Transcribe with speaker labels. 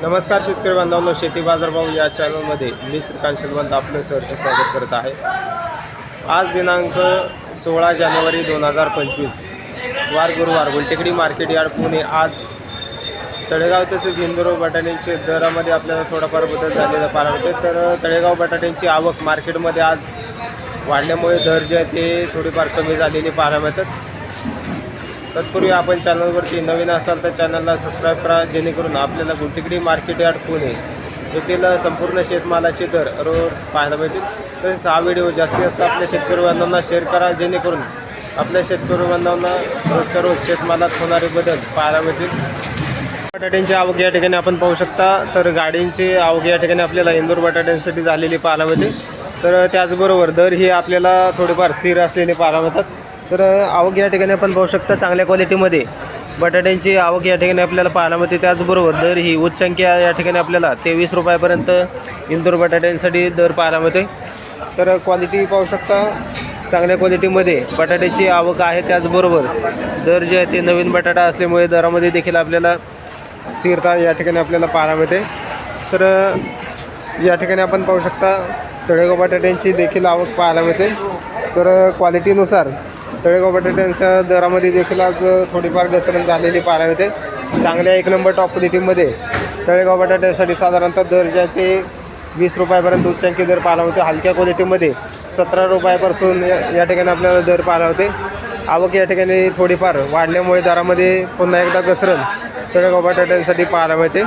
Speaker 1: नमस्कार शेतकरी बांधवांनो, शेती बाजारभाव या चॅनलमध्ये मी श्रीकांत शेलवंत आपलं सहर्ष स्वागत करत आहे। आज दिनांक 16 जानेवारी 2025 वार गुरुवार गुलटेकडी मार्केट यार्ड पुणे। आज तळेगाव तसेच इंदूर बटाट्यांचे दरामध्ये आपल्याला थोडाफार बदल झालेला पाहायला मिळते। तर तळेगाव बटाट्यांची आवक मार्केटमध्ये आज वाढल्यामुळे दर जे आहे ते थोडीफार कमी झालेली पाहायला मिळतात। तत्पूर्वी आपण चॅनलवरती नवीन असाल तर चॅनलला सबस्क्राईब करा, जेणेकरून आपल्याला गुलटेकडी मार्केट यार्ड पुणे येथील संपूर्ण शेतमालाचे दर रोज पाहायला मिळतील। तसेच हा व्हिडिओ जास्तीत जास्त आपल्या शेतकरी बांधवांना शेअर करा, जेणेकरून आपल्या शेतकरी बांधवांना रोजच्या रोज शेतमालात होणारे बदल पाहायला मिळतील। बटाट्यांची आवक या ठिकाणी आपण पाहू शकता। तर गाडींची आवक या ठिकाणी आपल्याला इंदूर बटाट्यांसाठी झालेली पाहायला मिळते। तर त्याचबरोबर दर ही आपल्याला थोडेफार स्थिर असलेले पाहायला मिळतात। तर आवक या ठिकाणी आपण पाहू शकता, चांगल्या क्वालिटीमध्ये बटाट्यांची आवक या ठिकाणी आपल्याला पाहायला मिळते। त्याचबरोबर दर ही उच्चांकी या ठिकाणी आपल्याला 23 रुपयापर्यंत इंदूर बटाट्यांसाठी दर पाहायला मिळते। तर क्वालिटी पाहू शकता, चांगल्या क्वालिटीमध्ये बटाट्याची आवक आहे। त्याचबरोबर दर जे आहे ते नवीन बटाटा असल्यामुळे दरामध्ये देखील आपल्याला स्थिरता या ठिकाणी आपल्याला पाहायला मिळते। तर या ठिकाणी आपण पाहू शकता, तळेगाव बटाट्यांची देखील आवक पाहायला मिळते। तर क्वालिटीनुसार तळेगाव बटाट्यांच्या दरामध्ये देखील आज थोडीफार घसरण झालेली पाहायला मिळते। चांगल्या एक नंबर टॉप क्वालिटीमध्ये तळेगाव बटाट्यासाठी साधारणतः दर जे आहे ते 20 रुपयापर्यंत उच्चांकी दर पाहायला मिळते। हलक्या क्वालिटीमध्ये 17 रुपयापासून या ठिकाणी आपल्याला दर पाहायला मिळते। आवक या ठिकाणी थोडीफार वाढल्यामुळे दरामध्ये पुन्हा एकदा घसरण तळेगाव बटाट्यांसाठी पाहायला मिळते।